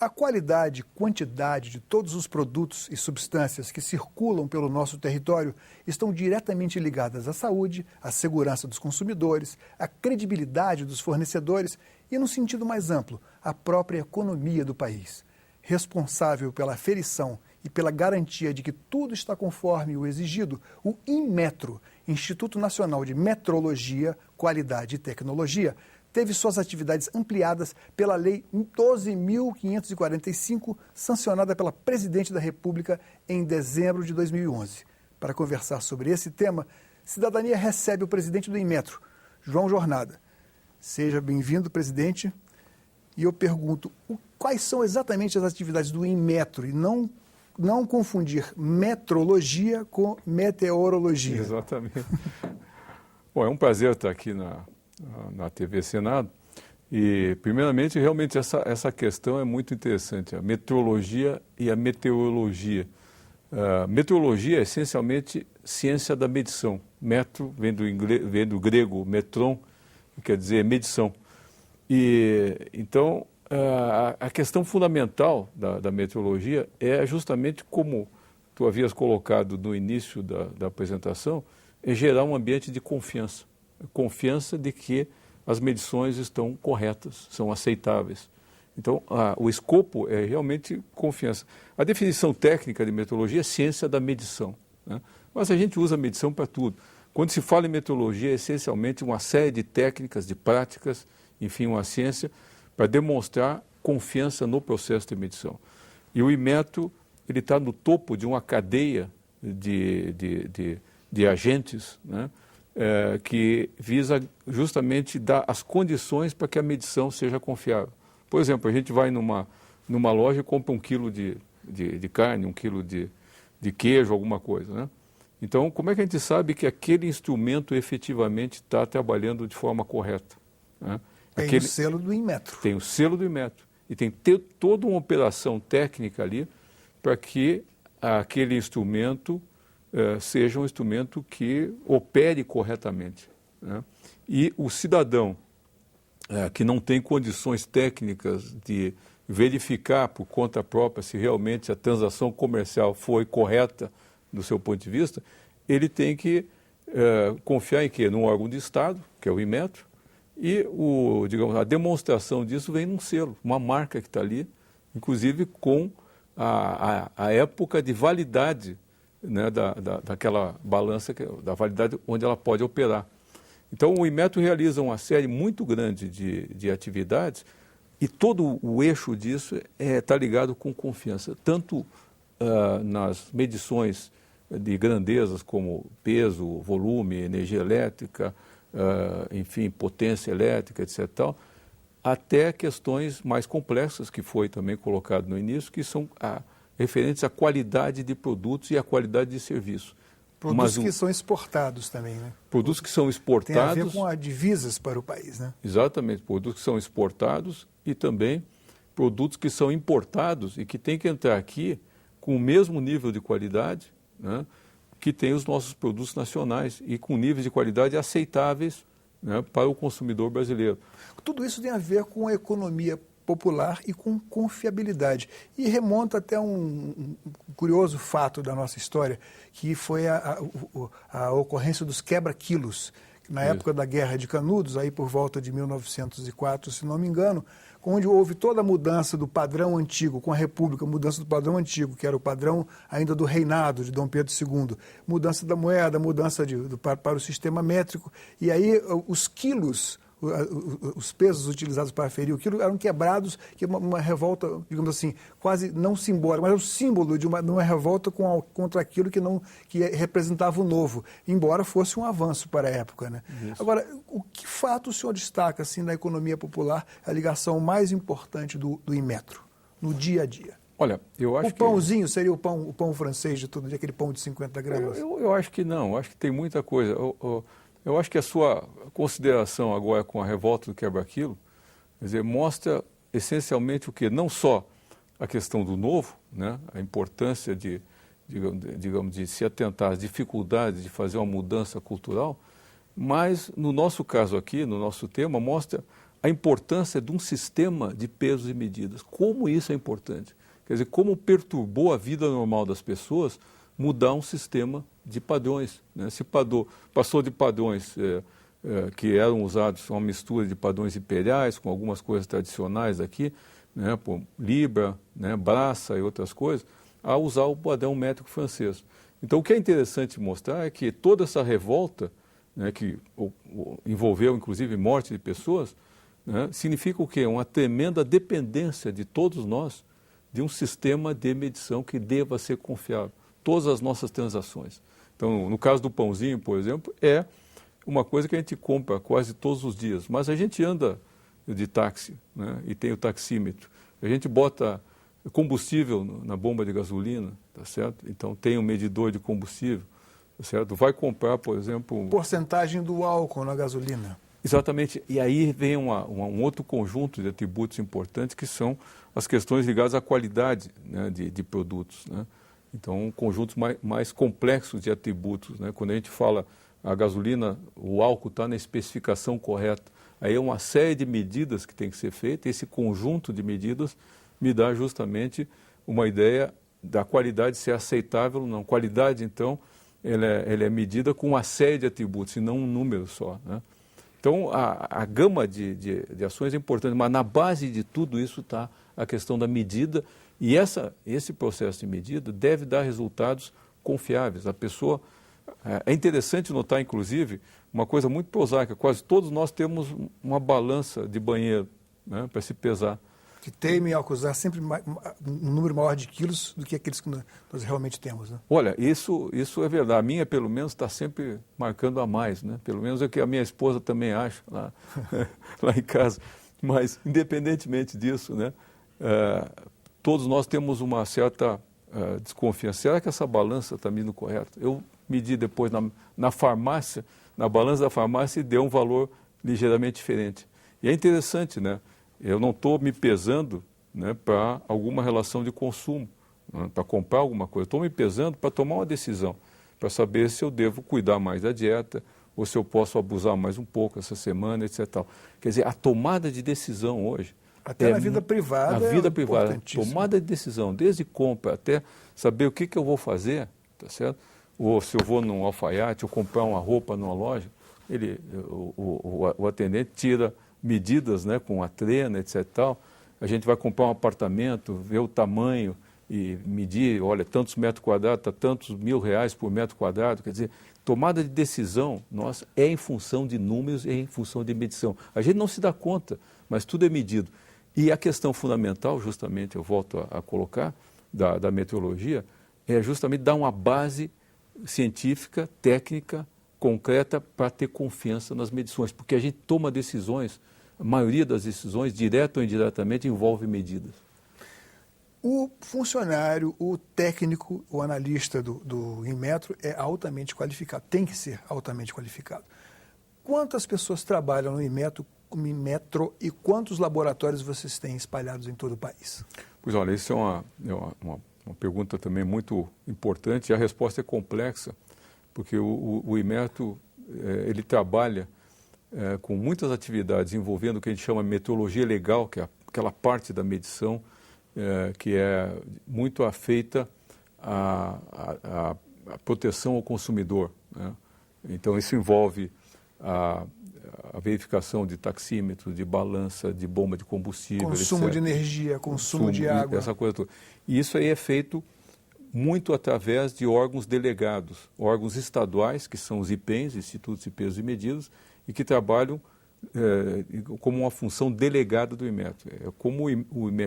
A qualidade e quantidade de todos os produtos e substâncias que circulam pelo nosso território estão diretamente ligadas à saúde, à segurança dos consumidores, à credibilidade dos fornecedores e, no sentido mais amplo, à própria economia do país. Responsável pela aferição e pela garantia de que tudo está conforme o exigido, o Inmetro, Instituto Nacional de Metrologia, Qualidade e Tecnologia, teve suas atividades ampliadas pela Lei 12.545, sancionada pela Presidente da República em dezembro de 2011. Para conversar sobre esse tema, Cidadania recebe o presidente do Inmetro, João Jornada. Seja bem-vindo, presidente. E eu pergunto, quais são exatamente as atividades do Inmetro? E não confundir metrologia com meteorologia. Exatamente. Bom, é um prazer estar aqui na TV Senado e, primeiramente, realmente essa questão é muito interessante, a metrologia e a meteorologia. Meteorologia é essencialmente ciência da medição. Metro vem do grego metron, que quer dizer medição. E, então, a questão fundamental da meteorologia é justamente como tu havias colocado no início da apresentação, é gerar um ambiente de confiança. Confiança de que as medições estão corretas, são aceitáveis. Então, o escopo é realmente confiança. A definição técnica de meteorologia é ciência da medição, né? Mas a gente usa medição para tudo. Quando se fala em meteorologia, é essencialmente uma série de técnicas, de práticas, enfim, uma ciência para demonstrar confiança no processo de medição. E o Inmetro, ele está no topo de uma cadeia de agentes, né? Que visa justamente dar as condições para que a medição seja confiável. Por exemplo, a gente vai numa loja e compra 1 quilo de carne, 1 quilo de queijo, alguma coisa, né? Então, como é que a gente sabe que aquele instrumento efetivamente está trabalhando de forma correta, né? Tem o selo do Inmetro. Tem o selo do Inmetro. E tem que ter toda uma operação técnica ali para que aquele instrumento seja um instrumento que opere corretamente, né? E o cidadão que não tem condições técnicas de verificar por conta própria se realmente a transação comercial foi correta do seu ponto de vista, ele tem que confiar em quê? Num órgão de Estado, que é o Inmetro, e digamos, a demonstração disso vem num selo, uma marca que está ali, inclusive com a época de validade, né, daquela balança, da validade onde ela pode operar. Então, o Inmetro realiza uma série muito grande de atividades e todo o eixo disso está ligado com confiança, tanto nas medições de grandezas como peso, volume, energia elétrica, enfim, potência elétrica, etc. Tal, até questões mais complexas, que foi também colocado no início, que são referentes à qualidade de produtos e à qualidade de serviço. Produtos que são exportados também, né? Produtos que são exportados. Tem a ver com divisas para o país, né? Exatamente, produtos que são exportados e também produtos que são importados e que têm que entrar aqui com o mesmo nível de qualidade, né, que tem os nossos produtos nacionais e com níveis de qualidade aceitáveis, né, para o consumidor brasileiro. Tudo isso tem a ver com a economia popular e com confiabilidade. E remonta até um curioso fato da nossa história, que foi a ocorrência dos quebra-quilos. Na época da Guerra de Canudos, aí por volta de 1904, se não me engano, onde houve toda a mudança do padrão antigo com a República, mudança do padrão antigo, que era o padrão ainda do reinado de Dom Pedro II, mudança da moeda, mudança para o sistema métrico, e aí os quilos, os pesos utilizados para aferir o quilo eram quebrados, que é uma revolta, digamos assim, quase não simbólica, mas é o símbolo de uma revolta contra aquilo que representava o novo, embora fosse um avanço para a época, né? Isso. Agora, o que fato o senhor destaca assim, na economia popular, a ligação mais importante do Inmetro, no dia a dia? Olha, eu acho que... O pãozinho seria o pão francês de todo dia, aquele pão de 50 gramas? Eu acho que não, eu acho que tem muita coisa. Eu acho que a sua consideração agora com a revolta do quebra-quilo, quer dizer, mostra essencialmente o quê? Não só a questão do novo, né? A importância digamos, de se atentar às dificuldades de fazer uma mudança cultural, mas no nosso caso aqui, no nosso tema, mostra a importância de um sistema de pesos e medidas. Como isso é importante. Quer dizer, como perturbou a vida normal das pessoas mudar um sistema de padrões. Né? Se passou de padrões que eram usados, uma mistura de padrões imperiais, com algumas coisas tradicionais aqui, né, por Libra, né, Braça e outras coisas, a usar o padrão métrico francês. Então, o que é interessante mostrar é que toda essa revolta, né, que envolveu, inclusive, morte de pessoas, né, significa o quê? Uma tremenda dependência de todos nós de um sistema de medição que deva ser confiável. Todas as nossas transações. Então, no caso do pãozinho, por exemplo, é uma coisa que a gente compra quase todos os dias, mas a gente anda de táxi, né, e tem o taxímetro. A gente bota combustível na bomba de gasolina, tá certo? Então tem um medidor de combustível, tá certo? Vai comprar, por exemplo... Porcentagem do álcool na gasolina. Exatamente. E aí vem um outro conjunto de atributos importantes, que são as questões ligadas à qualidade, né, de produtos, né? Então, conjuntos mais complexos de atributos, né? Quando a gente fala a gasolina, o álcool está na especificação correta. Aí é uma série de medidas que tem que ser feita. Esse conjunto de medidas me dá justamente uma ideia da qualidade ser aceitável ou não. Qualidade, então, ela é medida com uma série de atributos e não um número só, né? Então, a gama de ações é importante, mas na base de tudo isso está a questão da medida, e esse processo de medida deve dar resultados confiáveis. A pessoa... É interessante notar, inclusive, uma coisa muito prosaica. Quase todos nós temos uma balança de banheiro, né, para se pesar. Que temem acusar sempre um número maior de quilos do que aqueles que nós realmente temos, né? Olha, isso é verdade. A minha, pelo menos, está sempre marcando a mais, né? Pelo menos é o que a minha esposa também acha lá, lá em casa. Mas, independentemente disso, né, todos nós temos uma certa desconfiança. Será que essa balança está medindo correto? Eu medi depois na farmácia, na balança da farmácia, e deu um valor ligeiramente diferente. E é interessante, né? Eu não estou me pesando, né, para alguma relação de consumo, né, para comprar alguma coisa. Estou me pesando para tomar uma decisão, para saber se eu devo cuidar mais da dieta ou se eu posso abusar mais um pouco essa semana, etc. Quer dizer, a tomada de decisão hoje... Até na vida privada. Na vida privada, tomada de decisão, desde compra até saber o que eu vou fazer, tá certo? Ou se eu vou num alfaiate ou comprar uma roupa numa loja, o atendente tira medidas, né, com a trena, etc. Tal. A gente vai comprar um apartamento, ver o tamanho e medir, olha, tantos metros quadrados, está tantos R$1.000 por metro quadrado. Quer dizer, tomada de decisão nossa é em função de números, é em função de medição. A gente não se dá conta, mas tudo é medido. E a questão fundamental, justamente, eu volto a colocar, da meteorologia, é justamente dar uma base científica, técnica, concreta, para ter confiança nas medições. Porque a gente toma decisões, a maioria das decisões, direta ou indiretamente, envolve medidas. O funcionário, o técnico, o analista do Inmetro é altamente qualificado, tem que ser altamente qualificado. Quantas pessoas trabalham no Inmetro e quantos laboratórios vocês têm espalhados em todo o país? Pois olha, isso é uma pergunta também muito importante, e a resposta é complexa, porque o Inmetro ele trabalha com muitas atividades envolvendo o que a gente chama de meteorologia legal, que é aquela parte da medição que é muito afeita à proteção ao consumidor, né? Então, isso envolve a verificação de taxímetros, de balança, de bomba de combustível, consumo etc. de energia, consumo de água. Essa coisa toda. E isso aí é feito muito através de órgãos delegados, órgãos estaduais, que são os IPENs, Institutos de Pesos e Medidas, e que trabalham como uma função delegada do Inmetro. É como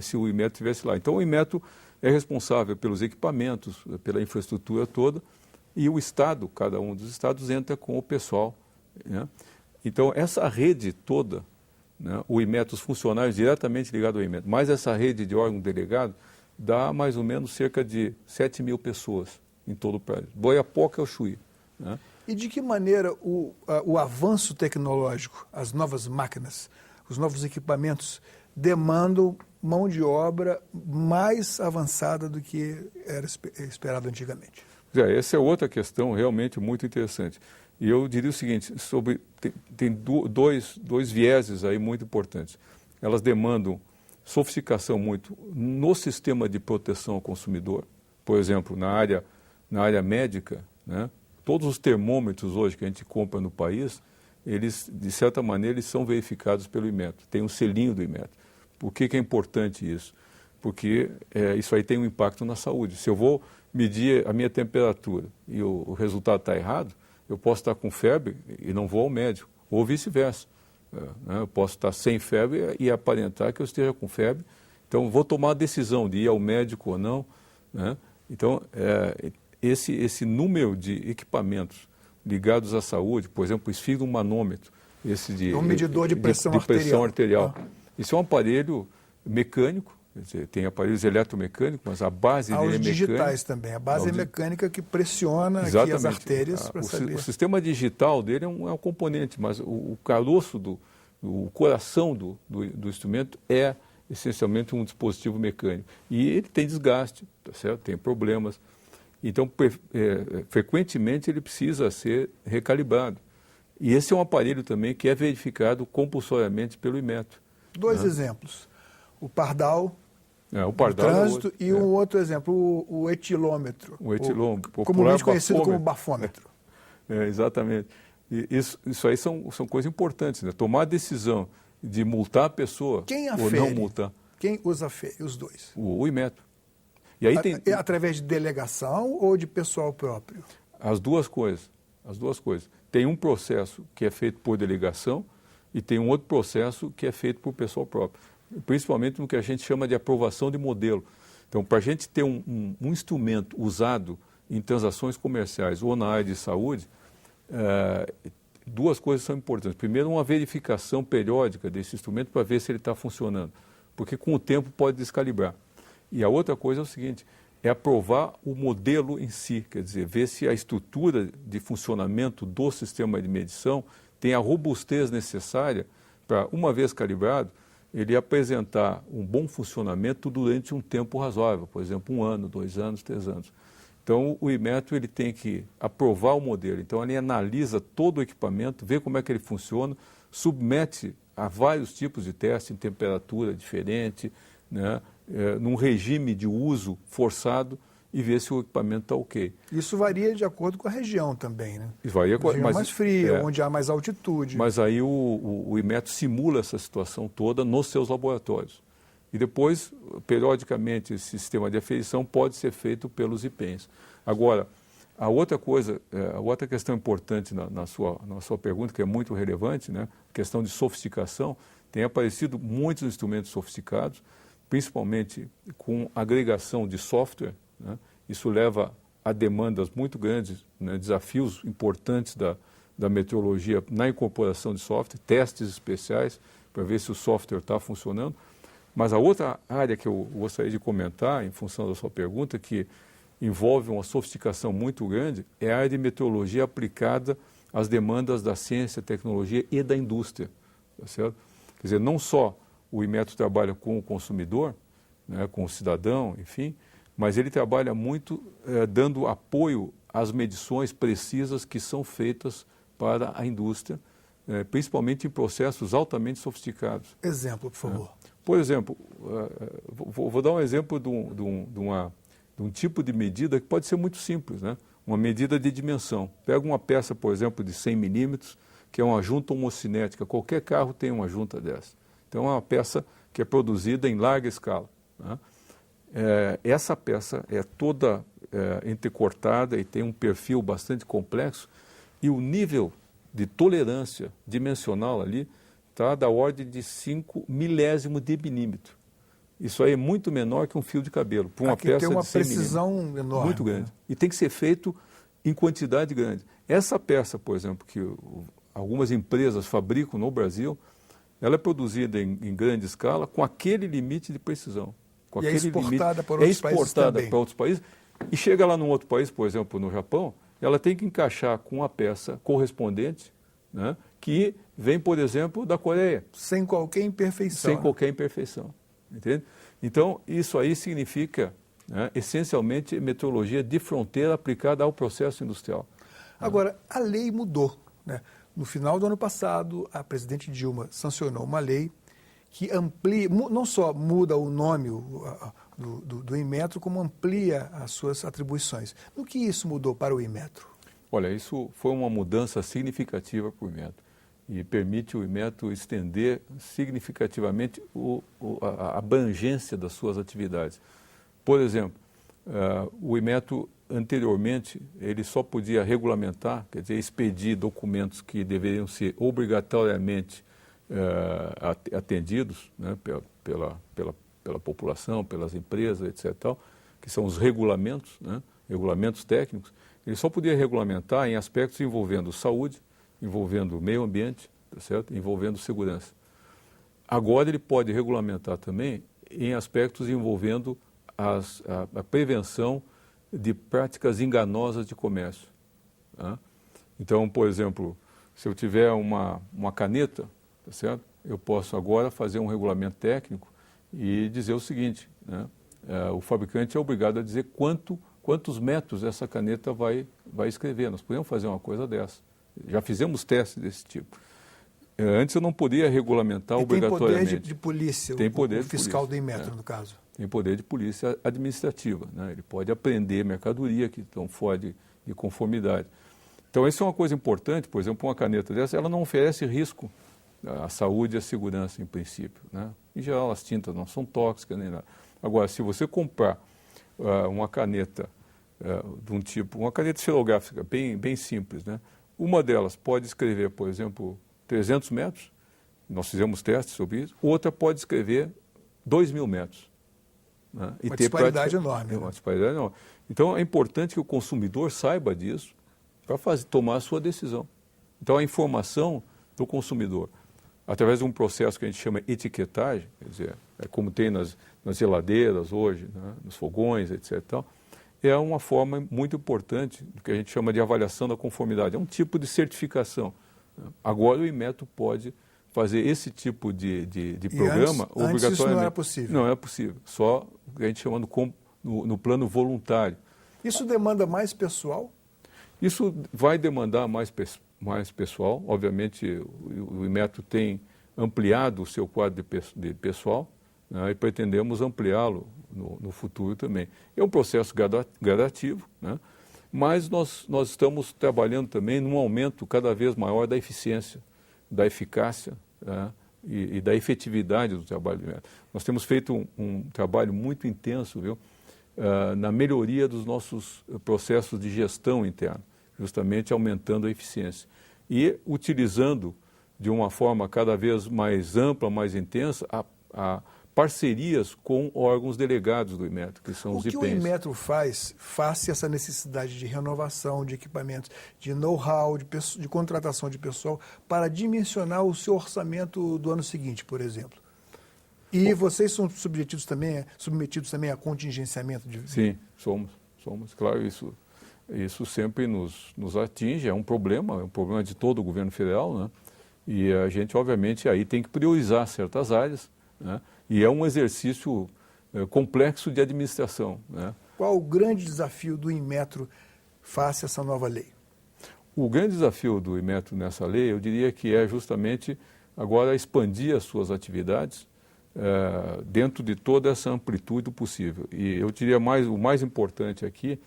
se o Inmetro estivesse lá. Então, o Inmetro é responsável pelos equipamentos, pela infraestrutura toda, e o Estado, cada um dos estados, entra com o pessoal, né? Então, essa rede toda, né, o Inmetro, os funcionários diretamente ligados ao Inmetro, mais essa rede de órgão delegado, dá mais ou menos cerca de 7.000 pessoas em todo o país. Boiapoque é o Chuí, né? E de que maneira o avanço tecnológico, as novas máquinas, os novos equipamentos demandam mão de obra mais avançada do que era esperado antigamente? Essa é outra questão realmente muito interessante. E eu diria o seguinte, tem dois vieses aí muito importantes. Elas demandam sofisticação muito no sistema de proteção ao consumidor. Por exemplo, na área médica, né, todos os termômetros hoje que a gente compra no país, eles, de certa maneira, eles são verificados pelo Inmetro. Tem um selinho do Inmetro. Por que é importante isso? Porque isso aí tem um impacto na saúde. Se eu vou medir a minha temperatura e o resultado está errado, eu posso estar com febre e não vou ao médico, ou vice-versa. Né? Eu posso estar sem febre e aparentar que eu esteja com febre. Então, vou tomar a decisão de ir ao médico ou não. Né? Então, esse número de equipamentos ligados à saúde, por exemplo, o esfigmomanômetro, um medidor de pressão arterial. Isso é um aparelho mecânico, quer dizer, tem aparelhos eletromecânicos, mas a base dele é mecânica. Os digitais também, a base é mecânica que pressiona aqui as artérias para saber. O sistema digital dele é um componente, mas o caroço, o coração do instrumento é essencialmente um dispositivo mecânico. E ele tem desgaste, tá certo? Tem problemas. Então, frequentemente, ele precisa ser recalibrado. E esse é um aparelho também que é verificado compulsoriamente pelo Inmetro. Dois exemplos. O pardal, o pardal trânsito, e um outro exemplo, o etilômetro. O etilômetro, comumente conhecido como bafômetro. Exatamente. E isso aí são coisas importantes, né? Tomar a decisão de multar a pessoa ou não multar. Quem os afere? Os dois? O Inmetro. E aí através de delegação ou de pessoal próprio? As duas coisas. Tem um processo que é feito por delegação e tem um outro processo que é feito por pessoal próprio, principalmente no que a gente chama de aprovação de modelo. Então, para a gente ter um instrumento usado em transações comerciais ou na área de saúde, duas coisas são importantes. Primeiro, uma verificação periódica desse instrumento para ver se ele está funcionando, porque com o tempo pode descalibrar. E a outra coisa é o seguinte, é aprovar o modelo em si, quer dizer, ver se a estrutura de funcionamento do sistema de medição tem a robustez necessária para, uma vez calibrado, ele apresentar um bom funcionamento durante um tempo razoável, por exemplo, 1 ano, 2 anos, 3 anos. Então, o Inmetro ele tem que aprovar o modelo. Então, ele analisa todo o equipamento, vê como é que ele funciona, submete a vários tipos de teste em temperatura diferente, né, num regime de uso forçado, e ver se o equipamento está ok. Isso varia de acordo com a região também, né? Isso varia com a região mais fria, onde há mais altitude. Mas aí o Inmetro simula essa situação toda nos seus laboratórios. E depois, periodicamente, esse sistema de aferição pode ser feito pelos IPENs. Agora, a outra coisa, a outra questão importante na sua pergunta, que é muito relevante, né? A questão de sofisticação, tem aparecido muitos instrumentos sofisticados, principalmente com agregação de software, né? Isso leva a demandas muito grandes, né? Desafios importantes da meteorologia na incorporação de software, testes especiais para ver se o software está funcionando. Mas a outra área que eu gostaria de comentar, em função da sua pergunta, que envolve uma sofisticação muito grande, é a área de meteorologia aplicada às demandas da ciência, tecnologia e da indústria. Tá certo? Quer dizer, não só o Inmetro trabalha com o consumidor, né, com o cidadão, enfim, mas ele trabalha muito dando apoio às medições precisas que são feitas para a indústria, principalmente em processos altamente sofisticados. Exemplo, por favor. Por exemplo, vou dar um exemplo de um tipo de medida que pode ser muito simples, né? Uma medida de dimensão. Pega uma peça, por exemplo, de 100 milímetros, que é uma junta homocinética. Qualquer carro tem uma junta dessa. Então, é uma peça que é produzida em larga escala, né? Essa peça é toda entrecortada e tem um perfil bastante complexo, e o nível de tolerância dimensional ali está da ordem de 5 milésimo de milímetro. Isso aí é muito menor que um fio de cabelo. Para uma peça tem uma de 100 precisão enorme. Muito grande. E tem que ser feito em quantidade grande. Essa peça, por exemplo, que algumas empresas fabricam no Brasil, ela é produzida em grande escala com aquele limite de precisão. Com e aquele é exportada para outros países. É exportada para outros países. E chega lá num outro país, por exemplo, no Japão, ela tem que encaixar com a peça correspondente, né, que vem, por exemplo, da Coreia. Sem qualquer imperfeição. Sem qualquer imperfeição. Entende? Então, isso aí significa, né, essencialmente, meteorologia de fronteira aplicada ao processo industrial. Agora, a lei mudou, né? No final do ano passado, a presidente Dilma sancionou uma lei que amplia, não só muda o nome do Inmetro, como amplia as suas atribuições. No que isso mudou para o Inmetro? Olha, isso foi uma mudança significativa para o Inmetro e permite o Inmetro estender significativamente a abrangência das suas atividades. Por exemplo, o Inmetro anteriormente ele só podia regulamentar, quer dizer, expedir documentos que deveriam ser obrigatoriamente atendidos, né, pela população, pelas empresas, etc., tal, que são os regulamentos, né, regulamentos técnicos. Ele só podia regulamentar em aspectos envolvendo saúde, envolvendo meio ambiente, tá certo? Envolvendo segurança. Agora ele pode regulamentar também em aspectos envolvendo a prevenção de práticas enganosas de comércio. Tá? Então, por exemplo, se eu tiver uma caneta, tá certo? Eu posso agora fazer um regulamento técnico e dizer o seguinte, né? O fabricante é obrigado a dizer quantos metros essa caneta vai escrever. Nós podemos fazer uma coisa dessa. Já fizemos testes desse tipo. Antes eu não podia regulamentar obrigatoriamente. Tem poder de polícia, tem poder o fiscal de polícia, do Inmetro, no caso. Tem poder de polícia administrativa, né? Ele pode apreender mercadoria que estão fora de conformidade. Então, isso é uma coisa importante. Por exemplo, uma caneta dessa, ela não oferece risco à saúde e à segurança, em princípio, né? Em geral, as tintas não são tóxicas nem nada. Agora, se você comprar uma caneta de um tipo, uma caneta esferográfica bem simples, né? Uma delas pode escrever, por exemplo, 300 metros, nós fizemos testes sobre isso, outra pode escrever 2.000 metros. Né? E uma disparidade enorme. Uma disparidade enorme. Então, é importante que o consumidor saiba disso para tomar a sua decisão. Então, a informação do consumidor, através de um processo que a gente chama etiquetagem, quer dizer, é como tem nas geladeiras hoje, né? Nos fogões, etc., tal, é uma forma muito importante do que a gente chama de avaliação da conformidade. É um tipo de certificação. Agora o Inmetro pode fazer esse tipo de programa obrigatoriamente. Antes isso não era possível. Não era possível. Só o que a gente chama no plano voluntário. Isso demanda mais pessoal? Isso vai demandar mais pessoal. Obviamente o Inmetro tem ampliado o seu quadro de pessoal, né, e pretendemos ampliá-lo no futuro também. É um processo gradativo, né? Mas nós estamos trabalhando também num aumento cada vez maior da eficiência, da eficácia, né, e da efetividade do trabalho do Inmetro. Nós temos feito um trabalho muito intenso, viu, na melhoria dos nossos processos de gestão interna, justamente aumentando a eficiência. E utilizando de uma forma cada vez mais ampla, mais intensa, a parcerias com órgãos delegados do Inmetro, que são os IPENs. O que o Inmetro faz face a essa necessidade de renovação de equipamentos, de know-how, de contratação de pessoal, para dimensionar o seu orçamento do ano seguinte, por exemplo? E vocês são submetidos também a contingenciamento? Sim, somos. Claro, isso sempre nos atinge, é um problema de todo o governo federal, né? E a gente, obviamente, aí tem que priorizar certas áreas, né? E é um exercício complexo de administração, né? Qual o grande desafio do Inmetro face a essa nova lei? O grande desafio do Inmetro nessa lei, eu diria que é justamente agora expandir as suas atividades dentro de toda essa amplitude possível. E eu diria o mais importante aqui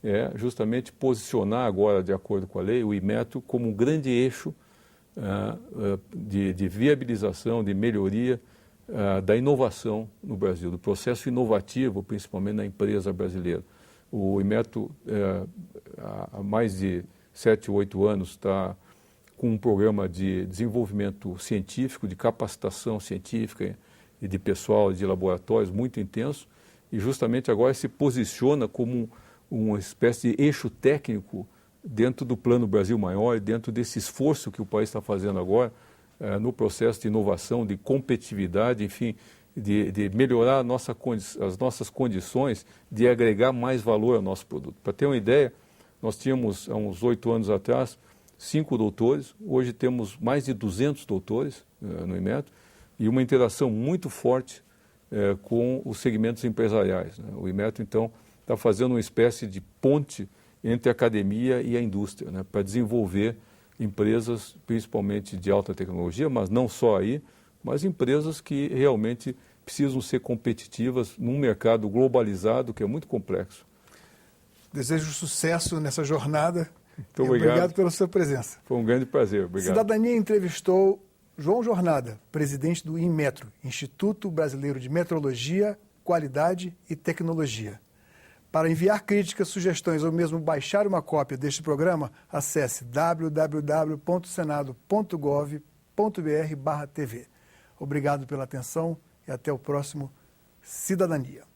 é justamente posicionar agora, de acordo com a lei, o Inmetro como um grande eixo de viabilização, de melhoria da inovação no Brasil, do processo inovativo, principalmente na empresa brasileira. O Inmetro, há mais de 7, 8 anos, está com um programa de desenvolvimento científico, de capacitação científica e de pessoal, de laboratórios muito intenso, e justamente agora se posiciona como uma espécie de eixo técnico dentro do Plano Brasil Maior, dentro desse esforço que o país está fazendo agora, no processo de inovação, de competitividade, enfim, de melhorar as nossas condições de agregar mais valor ao nosso produto. Para ter uma ideia, nós tínhamos, há uns 8 anos atrás, 5 doutores, hoje temos mais de 200 doutores no Inmetro e uma interação muito forte com os segmentos empresariais, né? O Inmetro, então, está fazendo uma espécie de ponte entre a academia e a indústria, né, para desenvolver empresas, principalmente de alta tecnologia, mas não só aí, mas empresas que realmente precisam ser competitivas num mercado globalizado que é muito complexo. Desejo sucesso nessa jornada. Muito obrigado. Obrigado pela sua presença. Foi um grande prazer. Obrigado. Cidadania entrevistou João Jornada, presidente do Inmetro, Instituto Brasileiro de Metrologia, Qualidade e Tecnologia. Para enviar críticas, sugestões ou mesmo baixar uma cópia deste programa, acesse www.senado.gov.br/tv. Obrigado pela atenção e até o próximo Cidadania.